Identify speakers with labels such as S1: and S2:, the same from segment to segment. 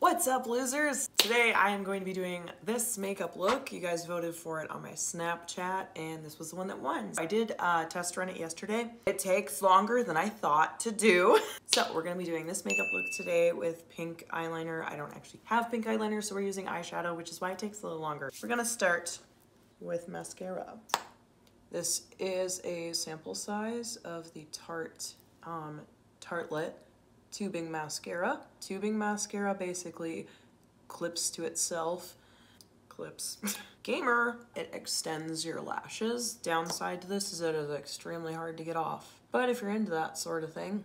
S1: What's up, losers? Today I am going to be doing this makeup look. You guys voted for it on my Snapchat and this was the one that won. I did test run it yesterday. It takes longer than I thought to do. So we're gonna be doing this makeup look today with pink eyeliner. I don't actually have pink eyeliner, so we're using eyeshadow, which is why it takes a little longer. We're gonna start with mascara. This is a sample size of the Tartelette tubing mascara. Tubing mascara basically clips to itself. Clips. Gamer, it extends your lashes. Downside to this is that it is extremely hard to get off. But if you're into that sort of thing,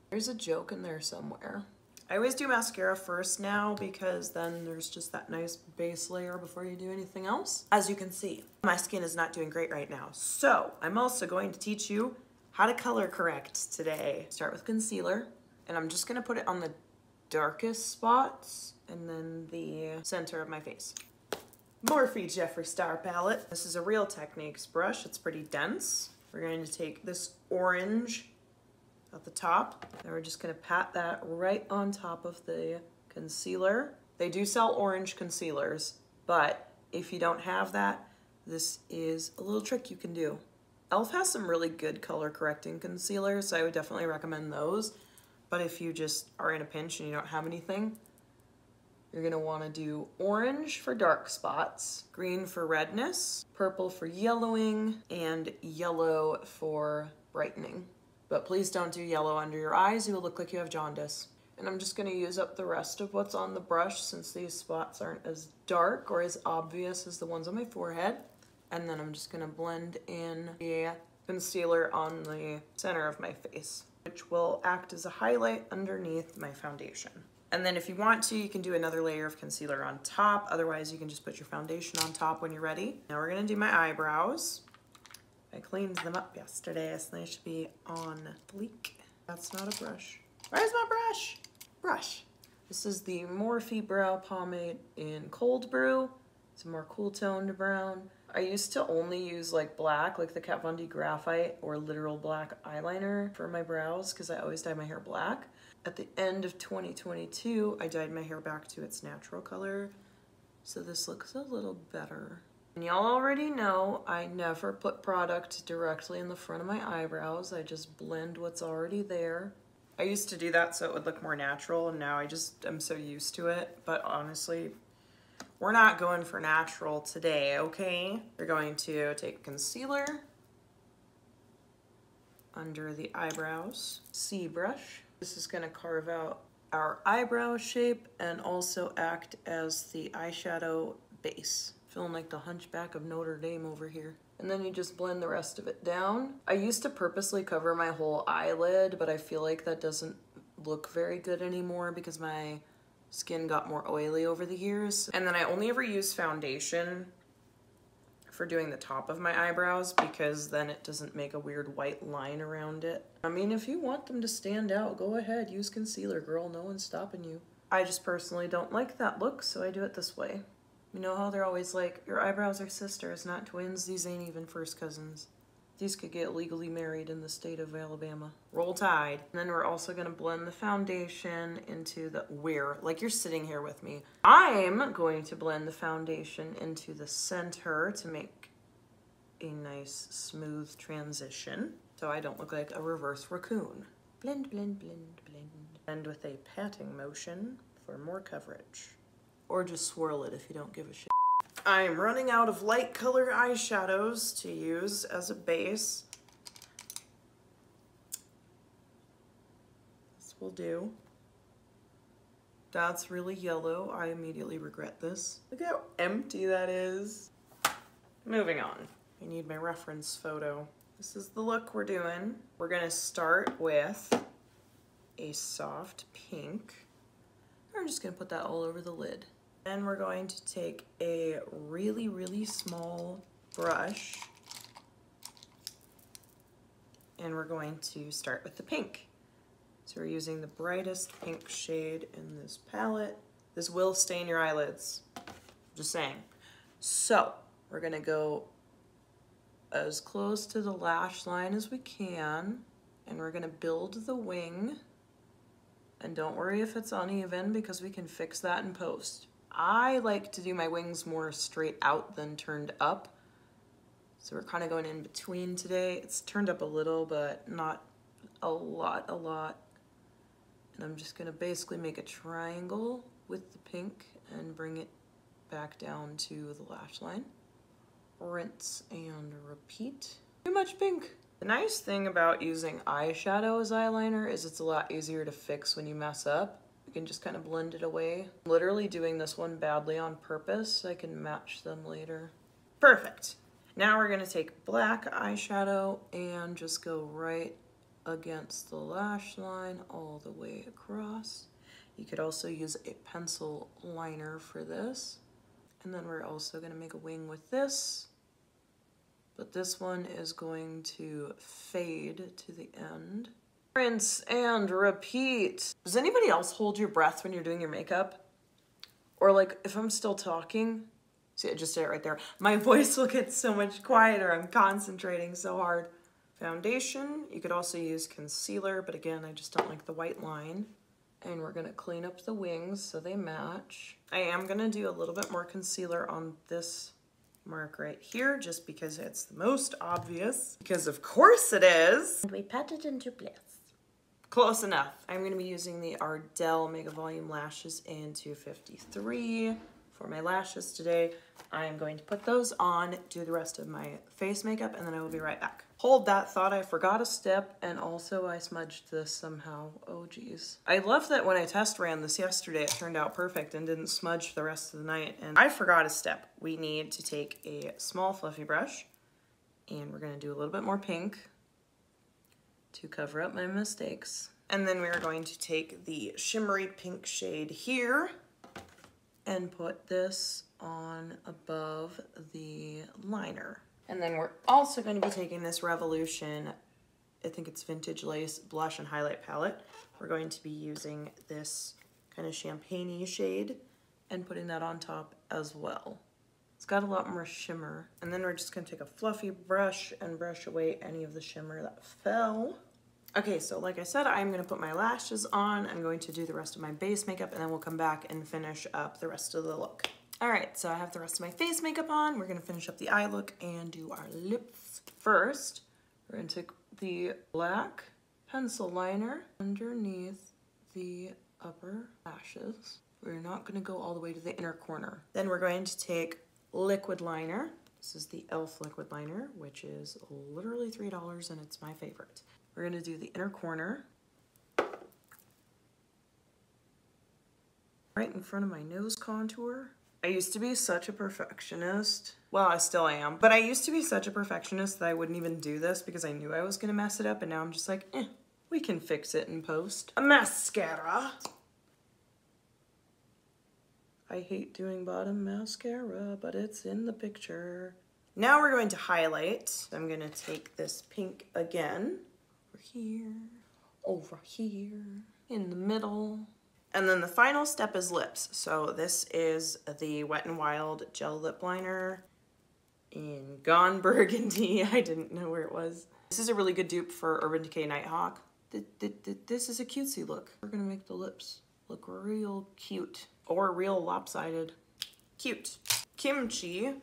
S1: there's a joke in there somewhere. I always do mascara first now because then there's just that nice base layer before you do anything else. As you can see, my skin is not doing great right now. So I'm also going to teach you how to color correct today. Start with concealer. And I'm just gonna put it on the darkest spots and then the center of my face. Morphe Jeffree Star Palette. This is a Real Techniques brush. It's pretty dense. We're going to take this orange at the top and we're just gonna pat that right on top of the concealer. They do sell orange concealers, but if you don't have that, this is a little trick you can do. e.l.f. has some really good color correcting concealers, so I would definitely recommend those. But if you just are in a pinch and you don't have anything, you're gonna wanna do orange for dark spots, green for redness, purple for yellowing, and yellow for brightening. But please don't do yellow under your eyes, you will look like you have jaundice. And I'm just gonna use up the rest of what's on the brush since these spots aren't as dark or as obvious as the ones on my forehead. And then I'm just gonna blend in the concealer on the center of my face, which will act as a highlight underneath my foundation. And then if you want to, you can do another layer of concealer on top. Otherwise, you can just put your foundation on top when you're ready. Now we're gonna do my eyebrows. I cleaned them up yesterday, so they should be on fleek. That's not a brush. Where's my brush? Brush. This is the Morphe Brow Pomade in Cold Brew. It's a more cool toned brown. I used to only use like black, like the Kat Von D Graphite or literal black eyeliner for my brows because I always dye my hair black. At the end of 2022, I dyed my hair back to its natural color, so this looks a little better. And y'all already know I never put product directly in the front of my eyebrows. I just blend what's already there. I used to do that so it would look more natural, and now I'm so used to it, but honestly, we're not going for natural today, okay? We're going to take concealer under the eyebrows, C brush. This is gonna carve out our eyebrow shape and also act as the eyeshadow base. Feeling like the Hunchback of Notre Dame over here. And then you just blend the rest of it down. I used to purposely cover my whole eyelid, but I feel like that doesn't look very good anymore because my skin got more oily over the years. And then I only ever use foundation for doing the top of my eyebrows because then it doesn't make a weird white line around it. I mean, if you want them to stand out, go ahead, use concealer, girl, no one's stopping you. I just personally don't like that look, so I do it this way. You know how they're always like, your eyebrows are sisters, not twins? These ain't even first cousins. These could get legally married in the state of Alabama. Roll Tide. And then we're also gonna blend the foundation into the, like you're sitting here with me. I'm going to blend the foundation into the center to make a nice smooth transition so I don't look like a reverse raccoon. Blend, blend, blend, blend. And with a patting motion for more coverage. Or just swirl it if you don't give a shit. I'm running out of light color eyeshadows to use as a base. This will do. That's really yellow. I immediately regret this. Look how empty that is. Moving on. I need my reference photo. This is the look we're doing. We're gonna start with a soft pink. I'm just gonna put that all over the lid. And we're going to take a really, really small brush and we're going to start with the pink. So we're using the brightest pink shade in this palette. This will stain your eyelids, just saying. So we're gonna go as close to the lash line as we can and we're gonna build the wing And don't worry if it's uneven because we can fix that in post. I like to do my wings more straight out than turned up. So we're kind of going in between today. It's turned up a little, but not a lot. And I'm just gonna basically make a triangle with the pink and bring it back down to the lash line. Rinse and repeat. Too much pink. The nice thing about using eyeshadow as eyeliner is it's a lot easier to fix when you mess up. You can just kind of blend it away. I'm literally doing this one badly on purpose so I can match them later. Perfect. Now we're gonna take black eyeshadow and just go right against the lash line all the way across. You could also use a pencil liner for this. And then we're also gonna make a wing with this, but this one is going to fade to the end. Rinse and repeat. Does anybody else hold your breath when you're doing your makeup? Or like if I'm still talking, see, I just did it right there. My voice will get so much quieter. I'm concentrating so hard. Foundation, you could also use concealer, but again, I just don't like the white line. And we're gonna clean up the wings so they match. I am gonna do a little bit more concealer on this mark right here, just because it's the most obvious, because of course it is. And we pat it into place. Close enough. I'm gonna be using the Ardell Mega Volume Lashes in 253 for my lashes today. I am going to put those on, do the rest of my face makeup, and then I will be right back. Hold that thought, I forgot a step, and also I smudged this somehow. Oh geez. I love that when I test ran this yesterday, it turned out perfect and didn't smudge the rest of the night, and I forgot a step. We need to take a small fluffy brush, and we're gonna do a little bit more pink to cover up my mistakes. And then we're going to take the shimmery pink shade here and put this on above the liner. And then we're also going to be taking this Revolution, I think it's Vintage Lace Blush and Highlight Palette. We're going to be using this kind of champagne-y shade and putting that on top as well. It's got a lot more shimmer. And then we're just going to take a fluffy brush and brush away any of the shimmer that fell. Okay, so like I said, I'm gonna put my lashes on. I'm going to do the rest of my base makeup, and then we'll come back and finish up the rest of the look. All right, so I have the rest of my face makeup on. We're gonna finish up the eye look and do our lips. First, we're gonna take the black pencil liner underneath the upper lashes. We're not gonna go all the way to the inner corner. Then we're going to take liquid liner. This is the e.l.f. liquid liner, which is literally $3 and it's my favorite. We're gonna do the inner corner. Right in front of my nose contour. I used to be such a perfectionist. Well, I still am, but I used to be such a perfectionist that I wouldn't even do this because I knew I was gonna mess it up, and now I'm just like, we can fix it in post. A mascara. I hate doing bottom mascara, but it's in the picture. Now we're going to highlight. I'm gonna take this pink again. Here, over here, in the middle. And then the final step is lips. So this is the Wet n Wild Gel Lip Liner in Gone Burgundy. I didn't know where it was. This is a really good dupe for Urban Decay Nighthawk. This is a cutesy look. We're gonna make the lips look real cute, or real lopsided. Cute. Kimchi.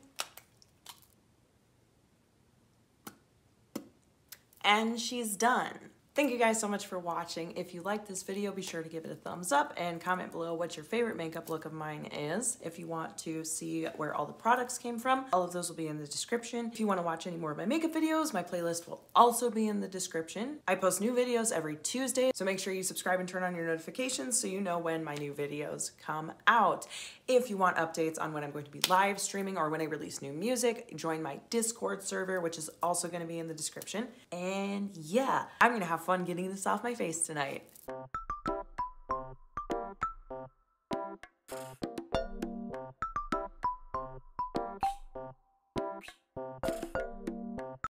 S1: And she's done. Thank you guys so much for watching. If you liked this video, be sure to give it a thumbs up and comment below what your favorite makeup look of mine is. If you want to see where all the products came from, all of those will be in the description. If you want to watch any more of my makeup videos, my playlist will also be in the description. I post new videos every Tuesday, so make sure you subscribe and turn on your notifications so you know when my new videos come out. If you want updates on when I'm going to be live streaming or when I release new music, join my Discord server, which is also going to be in the description. And yeah, I'm going to have fun getting this off my face tonight.